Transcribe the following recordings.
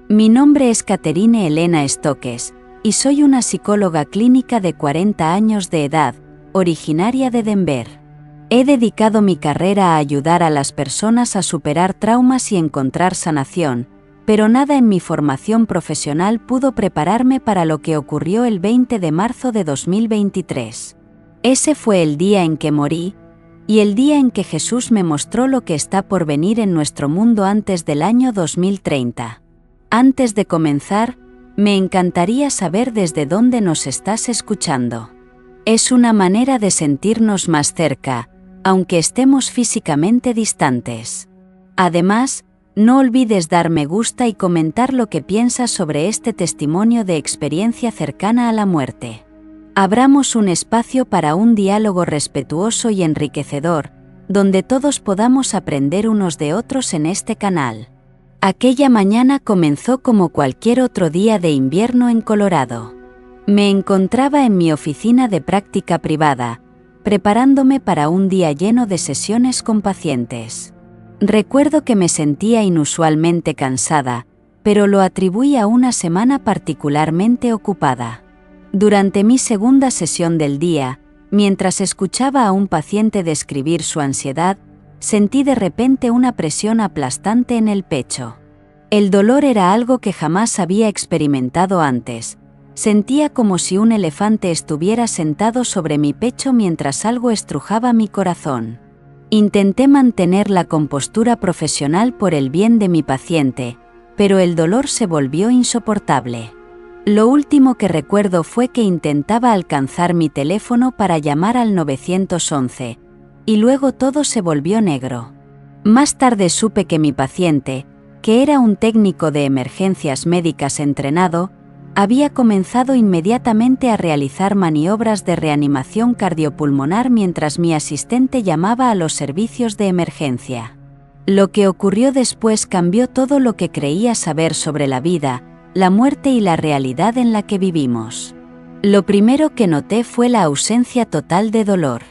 Mi nombre es Caterine Elena Stokes, y soy una psicóloga clínica de 40 años de edad, originaria de Denver. He dedicado mi carrera a ayudar a las personas a superar traumas y encontrar sanación, pero nada en mi formación profesional pudo prepararme para lo que ocurrió el 20 de marzo de 2023. Ese fue el día en que morí, y el día en que Jesús me mostró lo que está por venir en nuestro mundo antes del año 2030. Antes de comenzar, me encantaría saber desde dónde nos estás escuchando. Es una manera de sentirnos más cerca, aunque estemos físicamente distantes. Además, no olvides dar me gusta y comentar lo que piensas sobre este testimonio de experiencia cercana a la muerte. Abramos un espacio para un diálogo respetuoso y enriquecedor, donde todos podamos aprender unos de otros en este canal. Aquella mañana comenzó como cualquier otro día de invierno en Colorado. Me encontraba en mi oficina de práctica privada, preparándome para un día lleno de sesiones con pacientes. Recuerdo que me sentía inusualmente cansada, pero lo atribuí a una semana particularmente ocupada. Durante mi segunda sesión del día, mientras escuchaba a un paciente describir su ansiedad, sentí de repente una presión aplastante en el pecho. El dolor era algo que jamás había experimentado antes. Sentía como si un elefante estuviera sentado sobre mi pecho mientras algo estrujaba mi corazón. Intenté mantener la compostura profesional por el bien de mi paciente, pero el dolor se volvió insoportable. Lo último que recuerdo fue que intentaba alcanzar mi teléfono para llamar al 911, y luego todo se volvió negro. Más tarde supe que mi paciente, que era un técnico de emergencias médicas entrenado, había comenzado inmediatamente a realizar maniobras de reanimación cardiopulmonar mientras mi asistente llamaba a los servicios de emergencia. Lo que ocurrió después cambió todo lo que creía saber sobre la vida, la muerte y la realidad en la que vivimos. Lo primero que noté fue la ausencia total de dolor.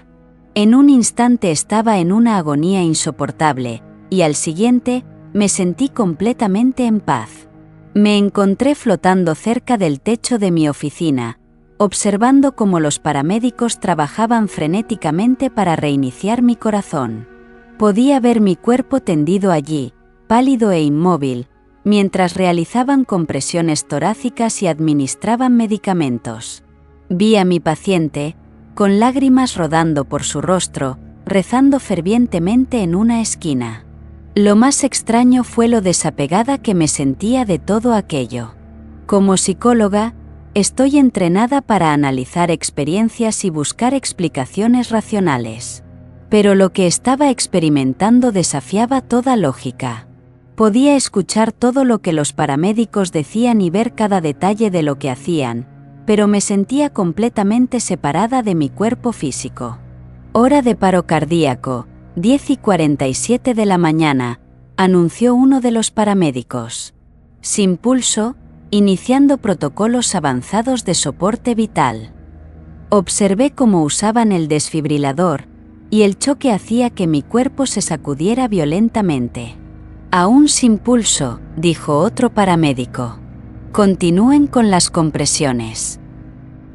En un instante estaba en una agonía insoportable, y al siguiente, me sentí completamente en paz. Me encontré flotando cerca del techo de mi oficina, observando cómo los paramédicos trabajaban frenéticamente para reiniciar mi corazón. Podía ver mi cuerpo tendido allí, pálido e inmóvil, mientras realizaban compresiones torácicas y administraban medicamentos. Vi a mi paciente, con lágrimas rodando por su rostro, rezando fervientemente en una esquina. Lo más extraño fue lo desapegada que me sentía de todo aquello. Como psicóloga, estoy entrenada para analizar experiencias y buscar explicaciones racionales. Pero lo que estaba experimentando desafiaba toda lógica. Podía escuchar todo lo que los paramédicos decían y ver cada detalle de lo que hacían, pero me sentía completamente separada de mi cuerpo físico. Hora de paro cardíaco, 10:47 de la mañana, anunció uno de los paramédicos. Sin pulso, iniciando protocolos avanzados de soporte vital. Observé cómo usaban el desfibrilador, y el choque hacía que mi cuerpo se sacudiera violentamente. Aún sin pulso, dijo otro paramédico. Continúen con las compresiones.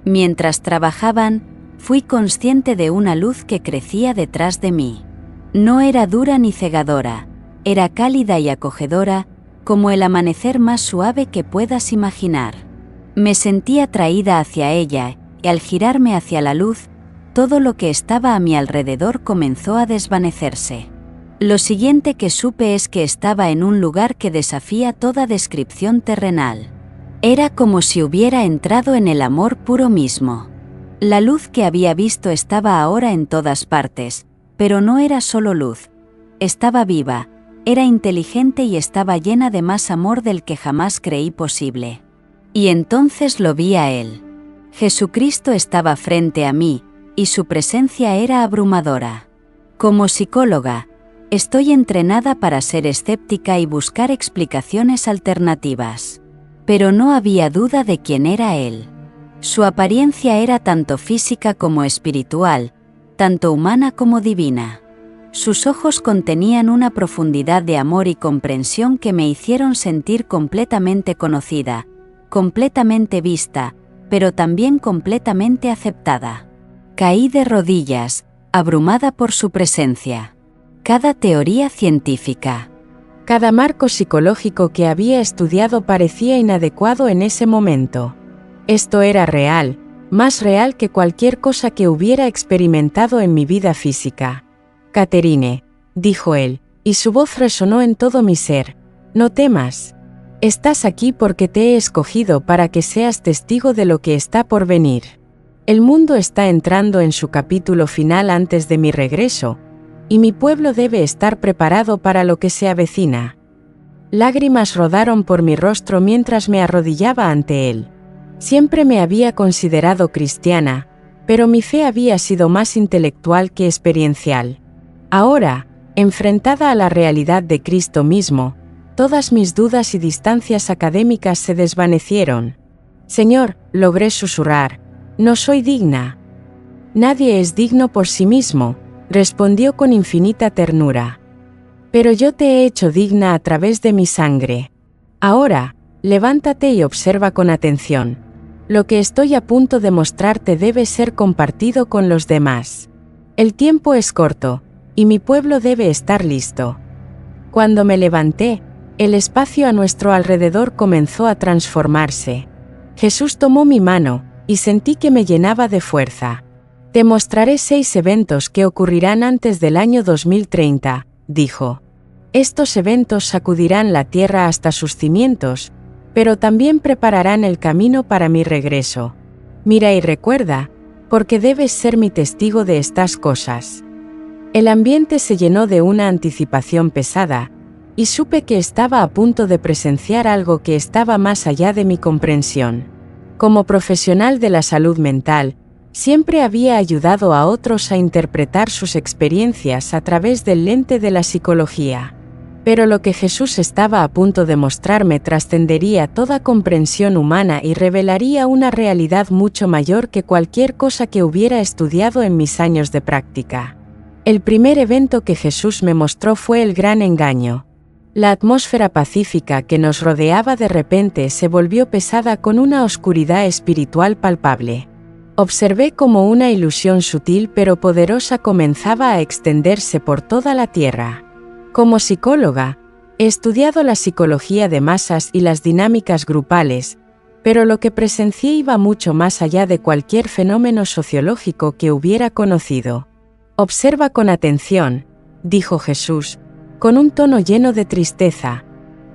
Mientras trabajaban, fui consciente de una luz que crecía detrás de mí. No era dura ni cegadora, era cálida y acogedora, como el amanecer más suave que puedas imaginar. Me sentí atraída hacia ella, y al girarme hacia la luz, todo lo que estaba a mi alrededor comenzó a desvanecerse. Lo siguiente que supe es que estaba en un lugar que desafía toda descripción terrenal. Era como si hubiera entrado en el amor puro mismo. La luz que había visto estaba ahora en todas partes, pero no era solo luz. Estaba viva, era inteligente y estaba llena de más amor del que jamás creí posible. Y entonces lo vi a él. Jesucristo estaba frente a mí, y su presencia era abrumadora. Como psicóloga, estoy entrenada para ser escéptica y buscar explicaciones alternativas. Pero no había duda de quién era él. Su apariencia era tanto física como espiritual, tanto humana como divina. Sus ojos contenían una profundidad de amor y comprensión que me hicieron sentir completamente conocida, completamente vista, pero también completamente aceptada. Caí de rodillas, abrumada por su presencia. Cada teoría científica, cada marco psicológico que había estudiado parecía inadecuado en ese momento. Esto era real, más real que cualquier cosa que hubiera experimentado en mi vida física. Catherine, dijo él, y su voz resonó en todo mi ser, no temas. Estás aquí porque te he escogido para que seas testigo de lo que está por venir. El mundo está entrando en su capítulo final antes de mi regreso, y mi pueblo debe estar preparado para lo que se avecina. Lágrimas rodaron por mi rostro mientras me arrodillaba ante él. Siempre me había considerado cristiana, pero mi fe había sido más intelectual que experiencial. Ahora, enfrentada a la realidad de Cristo mismo, todas mis dudas y distancias académicas se desvanecieron. Señor, logré susurrar, no soy digna. Nadie es digno por sí mismo, respondió con infinita ternura. Pero yo te he hecho digna a través de mi sangre. Ahora, levántate y observa con atención. Lo que estoy a punto de mostrarte debe ser compartido con los demás. El tiempo es corto, y mi pueblo debe estar listo. Cuando me levanté, el espacio a nuestro alrededor comenzó a transformarse. Jesús tomó mi mano, y sentí que me llenaba de fuerza. Te mostraré 6 eventos que ocurrirán antes del año 2030, dijo. Estos eventos sacudirán la tierra hasta sus cimientos, pero también prepararán el camino para mi regreso. Mira y recuerda, porque debes ser mi testigo de estas cosas. El ambiente se llenó de una anticipación pesada, y supe que estaba a punto de presenciar algo que estaba más allá de mi comprensión. Como profesional de la salud mental, siempre había ayudado a otros a interpretar sus experiencias a través del lente de la psicología. Pero lo que Jesús estaba a punto de mostrarme trascendería toda comprensión humana y revelaría una realidad mucho mayor que cualquier cosa que hubiera estudiado en mis años de práctica. El primer evento que Jesús me mostró fue el gran engaño. La atmósfera pacífica que nos rodeaba de repente se volvió pesada con una oscuridad espiritual palpable. Observé cómo una ilusión sutil pero poderosa comenzaba a extenderse por toda la tierra. Como psicóloga, he estudiado la psicología de masas y las dinámicas grupales, pero lo que presencié iba mucho más allá de cualquier fenómeno sociológico que hubiera conocido. Observa con atención, dijo Jesús, con un tono lleno de tristeza.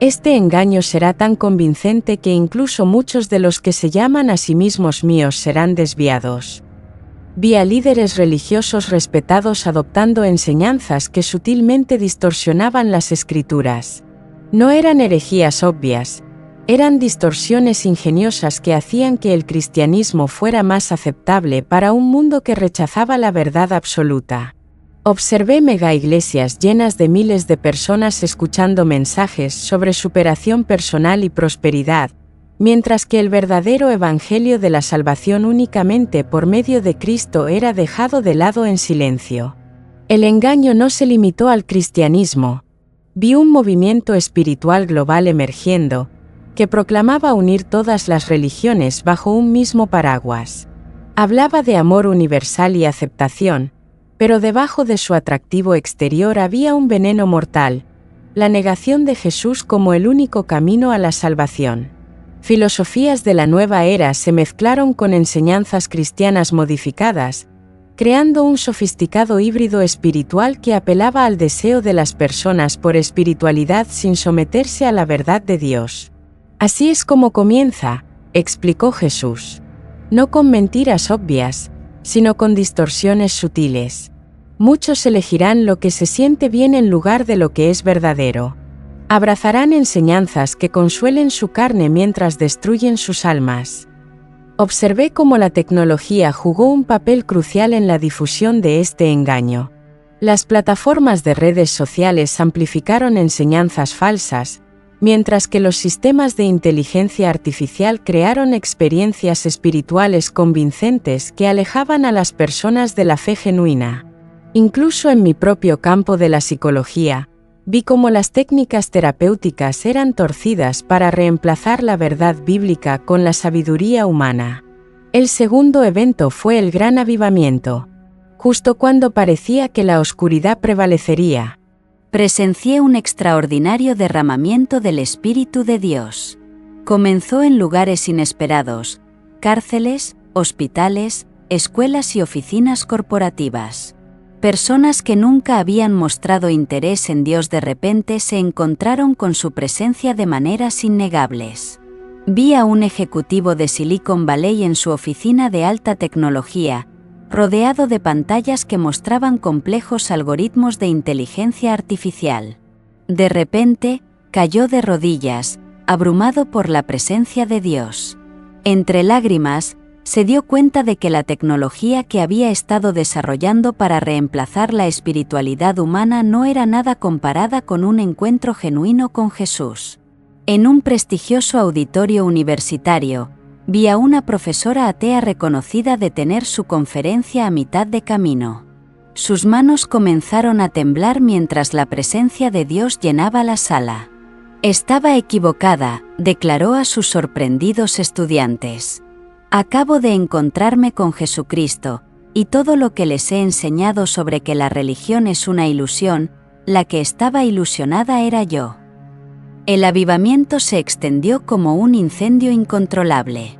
Este engaño será tan convincente que incluso muchos de los que se llaman a sí mismos míos serán desviados. Vi a líderes religiosos respetados adoptando enseñanzas que sutilmente distorsionaban las escrituras. No eran herejías obvias, eran distorsiones ingeniosas que hacían que el cristianismo fuera más aceptable para un mundo que rechazaba la verdad absoluta. Observé megaiglesias llenas de miles de personas escuchando mensajes sobre superación personal y prosperidad, mientras que el verdadero evangelio de la salvación únicamente por medio de Cristo era dejado de lado en silencio. El engaño no se limitó al cristianismo. Vi un movimiento espiritual global emergiendo, que proclamaba unir todas las religiones bajo un mismo paraguas. Hablaba de amor universal y aceptación, pero debajo de su atractivo exterior había un veneno mortal, la negación de Jesús como el único camino a la salvación. Filosofías de la nueva era se mezclaron con enseñanzas cristianas modificadas, creando un sofisticado híbrido espiritual que apelaba al deseo de las personas por espiritualidad sin someterse a la verdad de Dios. Así es como comienza, explicó Jesús. No con mentiras obvias, sino con distorsiones sutiles. Muchos elegirán lo que se siente bien en lugar de lo que es verdadero. Abrazarán enseñanzas que consuelen su carne mientras destruyen sus almas. Observé cómo la tecnología jugó un papel crucial en la difusión de este engaño. Las plataformas de redes sociales amplificaron enseñanzas falsas, mientras que los sistemas de inteligencia artificial crearon experiencias espirituales convincentes que alejaban a las personas de la fe genuina. Incluso en mi propio campo de la psicología, vi cómo las técnicas terapéuticas eran torcidas para reemplazar la verdad bíblica con la sabiduría humana. El segundo evento fue el Gran Avivamiento. Justo cuando parecía que la oscuridad prevalecería, presencié un extraordinario derramamiento del Espíritu de Dios. Comenzó en lugares inesperados: cárceles, hospitales, escuelas y oficinas corporativas. Personas que nunca habían mostrado interés en Dios de repente se encontraron con su presencia de maneras innegables. Vi a un ejecutivo de Silicon Valley en su oficina de alta tecnología, rodeado de pantallas que mostraban complejos algoritmos de inteligencia artificial. De repente, cayó de rodillas, abrumado por la presencia de Dios. Entre lágrimas, se dio cuenta de que la tecnología que había estado desarrollando para reemplazar la espiritualidad humana no era nada comparada con un encuentro genuino con Jesús. En un prestigioso auditorio universitario, vi a una profesora atea reconocida detener su conferencia a mitad de camino. Sus manos comenzaron a temblar mientras la presencia de Dios llenaba la sala. Estaba equivocada, declaró a sus sorprendidos estudiantes. Acabo de encontrarme con Jesucristo, y todo lo que les he enseñado sobre que la religión es una ilusión, la que estaba ilusionada era yo. El avivamiento se extendió como un incendio incontrolable.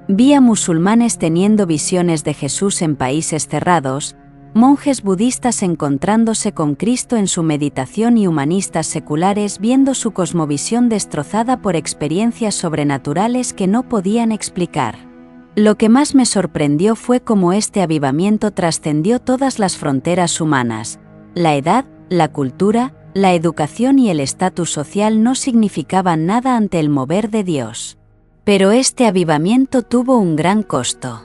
Vi a musulmanes teniendo visiones de Jesús en países cerrados, monjes budistas encontrándose con Cristo en su meditación y humanistas seculares viendo su cosmovisión destrozada por experiencias sobrenaturales que no podían explicar. Lo que más me sorprendió fue cómo este avivamiento trascendió todas las fronteras humanas. La edad, la cultura, la educación y el estatus social no significaban nada ante el mover de Dios. Pero este avivamiento tuvo un gran costo.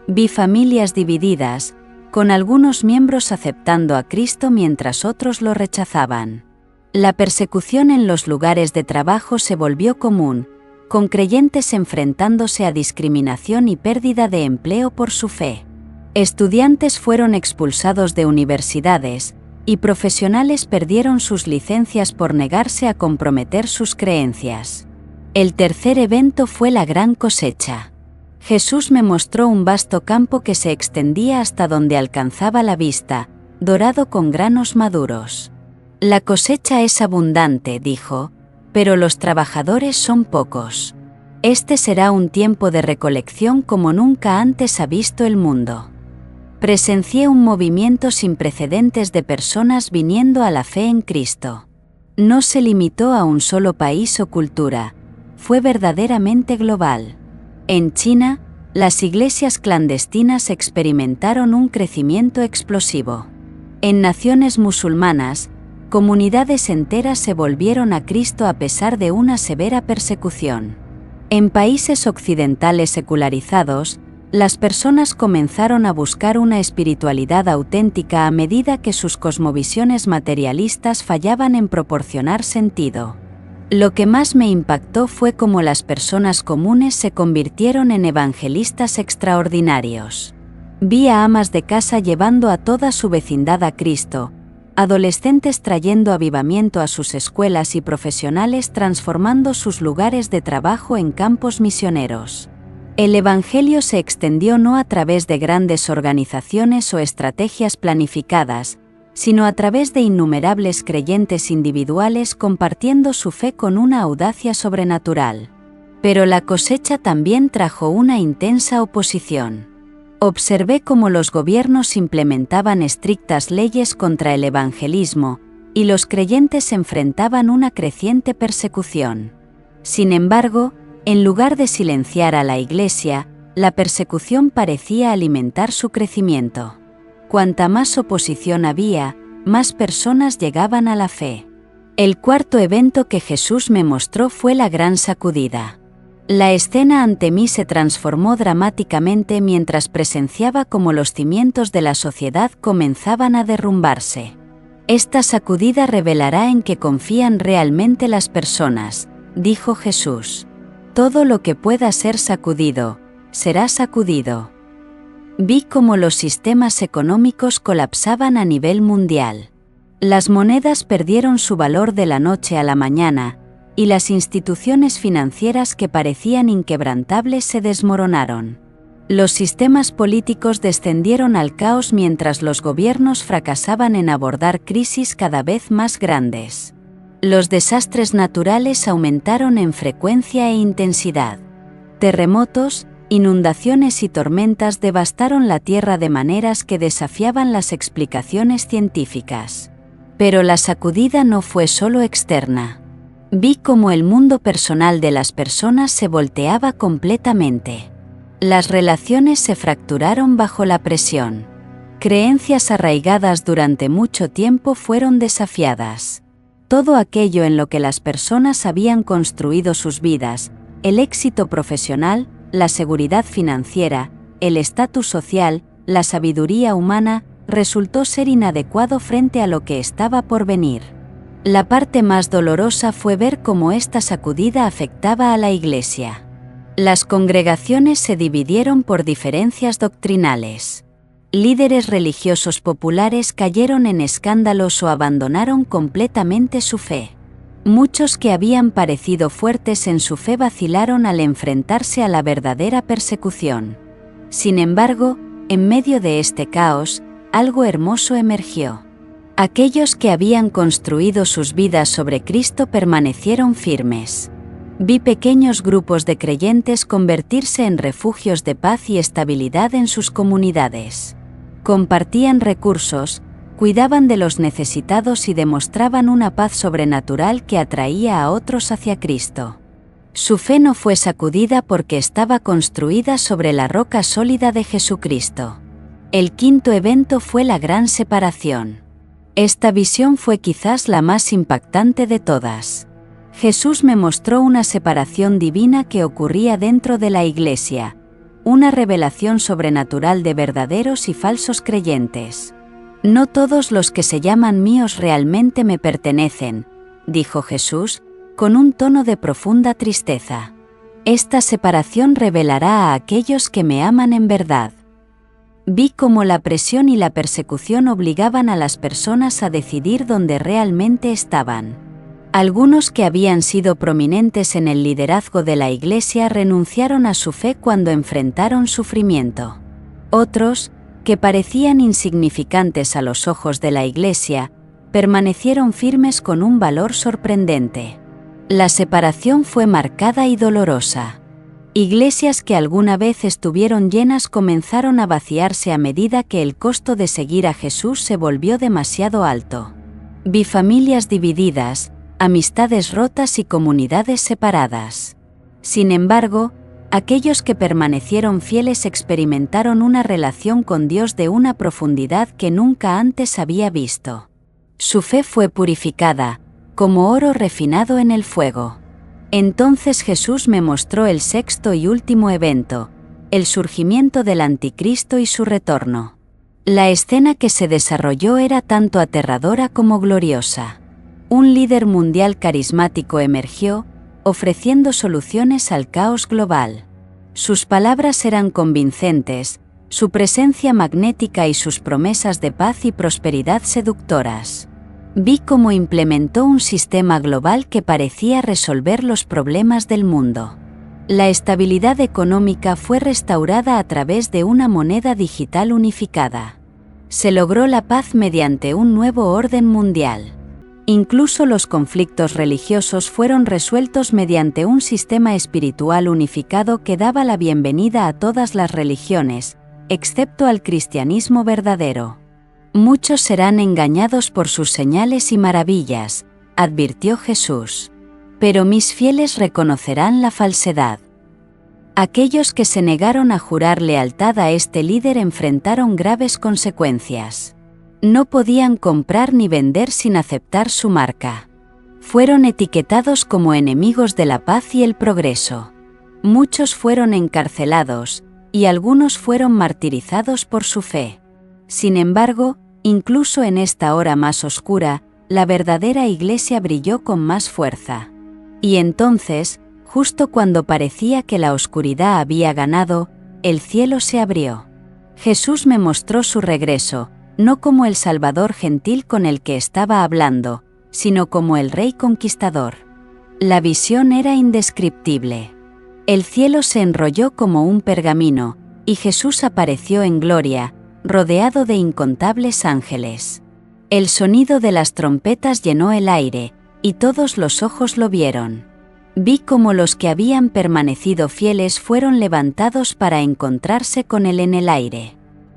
Vi familias divididas, con algunos miembros aceptando a Cristo mientras otros lo rechazaban. La persecución en los lugares de trabajo se volvió común, con creyentes enfrentándose a discriminación y pérdida de empleo por su fe. Estudiantes fueron expulsados de universidades, y profesionales perdieron sus licencias por negarse a comprometer sus creencias. El tercer evento fue la gran cosecha. Jesús me mostró un vasto campo que se extendía hasta donde alcanzaba la vista, dorado con granos maduros. La cosecha es abundante, dijo, pero los trabajadores son pocos. Este será un tiempo de recolección como nunca antes ha visto el mundo. Presencié un movimiento sin precedentes de personas viniendo a la fe en Cristo. No se limitó a un solo país o cultura, fue verdaderamente global. En China, las iglesias clandestinas experimentaron un crecimiento explosivo. En naciones musulmanas, comunidades enteras se volvieron a Cristo a pesar de una severa persecución. En países occidentales secularizados, las personas comenzaron a buscar una espiritualidad auténtica a medida que sus cosmovisiones materialistas fallaban en proporcionar sentido. Lo que más me impactó fue cómo las personas comunes se convirtieron en evangelistas extraordinarios. Vi a amas de casa llevando a toda su vecindad a Cristo, adolescentes trayendo avivamiento a sus escuelas y profesionales transformando sus lugares de trabajo en campos misioneros. El Evangelio se extendió no a través de grandes organizaciones o estrategias planificadas, sino a través de innumerables creyentes individuales compartiendo su fe con una audacia sobrenatural. Pero la cosecha también trajo una intensa oposición. Observé cómo los gobiernos implementaban estrictas leyes contra el evangelismo, y los creyentes enfrentaban una creciente persecución. Sin embargo, en lugar de silenciar a la Iglesia, la persecución parecía alimentar su crecimiento. Cuanta más oposición había, más personas llegaban a la fe. El cuarto evento que Jesús me mostró fue la gran sacudida. La escena ante mí se transformó dramáticamente mientras presenciaba cómo los cimientos de la sociedad comenzaban a derrumbarse. Esta sacudida revelará en qué confían realmente las personas, dijo Jesús. Todo lo que pueda ser sacudido, será sacudido. Vi cómo los sistemas económicos colapsaban a nivel mundial. Las monedas perdieron su valor de la noche a la mañana, y las instituciones financieras que parecían inquebrantables se desmoronaron. Los sistemas políticos descendieron al caos mientras los gobiernos fracasaban en abordar crisis cada vez más grandes. Los desastres naturales aumentaron en frecuencia e intensidad. Terremotos, inundaciones y tormentas devastaron la Tierra de maneras que desafiaban las explicaciones científicas. Pero la sacudida no fue solo externa. Vi cómo el mundo personal de las personas se volteaba completamente. Las relaciones se fracturaron bajo la presión. Creencias arraigadas durante mucho tiempo fueron desafiadas. Todo aquello en lo que las personas habían construido sus vidas, el éxito profesional, la seguridad financiera, el estatus social, la sabiduría humana, resultó ser inadecuado frente a lo que estaba por venir. La parte más dolorosa fue ver cómo esta sacudida afectaba a la Iglesia. Las congregaciones se dividieron por diferencias doctrinales. Líderes religiosos populares cayeron en escándalos o abandonaron completamente su fe. Muchos que habían parecido fuertes en su fe vacilaron al enfrentarse a la verdadera persecución. Sin embargo, en medio de este caos, algo hermoso emergió. Aquellos que habían construido sus vidas sobre Cristo permanecieron firmes. Vi pequeños grupos de creyentes convertirse en refugios de paz y estabilidad en sus comunidades. Compartían recursos, cuidaban de los necesitados y demostraban una paz sobrenatural que atraía a otros hacia Cristo. Su fe no fue sacudida porque estaba construida sobre la roca sólida de Jesucristo. El quinto evento fue la gran separación. Esta visión fue quizás la más impactante de todas. Jesús me mostró una separación divina que ocurría dentro de la Iglesia, una revelación sobrenatural de verdaderos y falsos creyentes. No todos los que se llaman míos realmente me pertenecen, dijo Jesús, con un tono de profunda tristeza. Esta separación revelará a aquellos que me aman en verdad. Vi cómo la presión y la persecución obligaban a las personas a decidir dónde realmente estaban. Algunos que habían sido prominentes en el liderazgo de la Iglesia renunciaron a su fe cuando enfrentaron sufrimiento. Otros, que parecían insignificantes a los ojos de la Iglesia, permanecieron firmes con un valor sorprendente. La separación fue marcada y dolorosa. Iglesias que alguna vez estuvieron llenas comenzaron a vaciarse a medida que el costo de seguir a Jesús se volvió demasiado alto. Vi familias divididas, amistades rotas y comunidades separadas. Sin embargo, aquellos que permanecieron fieles experimentaron una relación con Dios de una profundidad que nunca antes había visto. Su fe fue purificada, como oro refinado en el fuego. Entonces Jesús me mostró el sexto y último evento, el surgimiento del Anticristo y su retorno. La escena que se desarrolló era tanto aterradora como gloriosa. Un líder mundial carismático emergió, ofreciendo soluciones al caos global. Sus palabras eran convincentes, su presencia magnética y sus promesas de paz y prosperidad seductoras. Vi cómo implementó un sistema global que parecía resolver los problemas del mundo. La estabilidad económica fue restaurada a través de una moneda digital unificada. Se logró la paz mediante un nuevo orden mundial. Incluso los conflictos religiosos fueron resueltos mediante un sistema espiritual unificado que daba la bienvenida a todas las religiones, excepto al cristianismo verdadero. Muchos serán engañados por sus señales y maravillas, advirtió Jesús. Pero mis fieles reconocerán la falsedad. Aquellos que se negaron a jurar lealtad a este líder enfrentaron graves consecuencias. No podían comprar ni vender sin aceptar su marca. Fueron etiquetados como enemigos de la paz y el progreso. Muchos fueron encarcelados, y algunos fueron martirizados por su fe. Sin embargo, incluso en esta hora más oscura, la verdadera Iglesia brilló con más fuerza. Y entonces, justo cuando parecía que la oscuridad había ganado, el cielo se abrió. Jesús me mostró su regreso, no como el Salvador gentil con el que estaba hablando, sino como el Rey conquistador. La visión era indescriptible. El cielo se enrolló como un pergamino, y Jesús apareció en gloria, rodeado de incontables ángeles. El sonido de las trompetas llenó el aire, y todos los ojos lo vieron. Vi cómo los que habían permanecido fieles fueron levantados para encontrarse con él en el aire.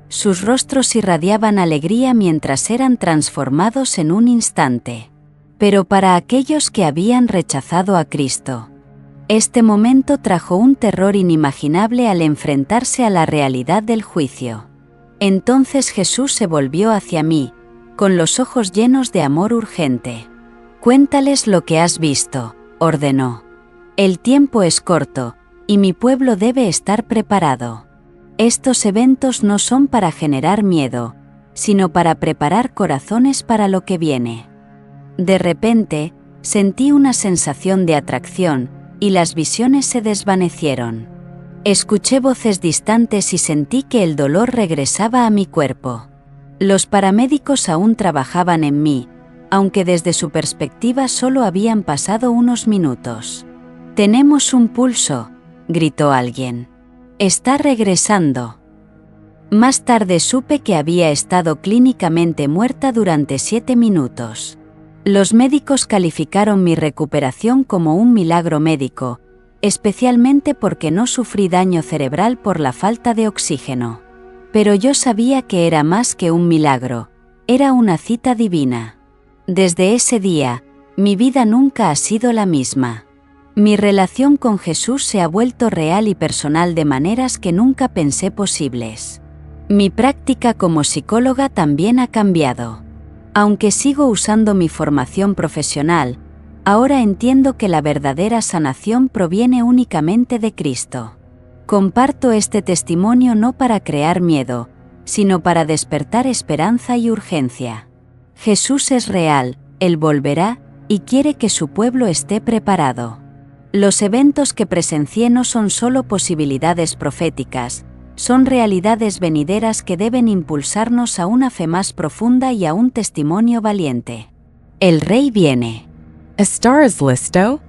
Sus rostros irradiaban alegría mientras eran transformados en un instante. Pero para aquellos que habían rechazado a Cristo, este momento trajo un terror inimaginable al enfrentarse a la realidad del juicio. Entonces Jesús se volvió hacia mí, con los ojos llenos de amor urgente. «Cuéntales lo que has visto», ordenó. «El tiempo es corto, y mi pueblo debe estar preparado. Estos eventos no son para generar miedo, sino para preparar corazones para lo que viene». De repente, sentí una sensación de atracción, y las visiones se desvanecieron. Escuché voces distantes y sentí que el dolor regresaba a mi cuerpo. Los paramédicos aún trabajaban en mí, aunque desde su perspectiva solo habían pasado unos minutos. «Tenemos un pulso», gritó alguien. «Está regresando». Más tarde supe que había estado clínicamente muerta durante 7 minutos. Los médicos calificaron mi recuperación como un milagro médico, especialmente porque no sufrí daño cerebral por la falta de oxígeno. Pero yo sabía que era más que un milagro, era una cita divina. Desde ese día, mi vida nunca ha sido la misma. Mi relación con Jesús se ha vuelto real y personal de maneras que nunca pensé posibles. Mi práctica como psicóloga también ha cambiado. Aunque sigo usando mi formación profesional, ahora entiendo que la verdadera sanación proviene únicamente de Cristo. Comparto este testimonio no para crear miedo, sino para despertar esperanza y urgencia. Jesús es real, Él volverá, y quiere que su pueblo esté preparado. Los eventos que presencié no son solo posibilidades proféticas, son realidades venideras que deben impulsarnos a una fe más profunda y a un testimonio valiente. El Rey viene. A star is listo,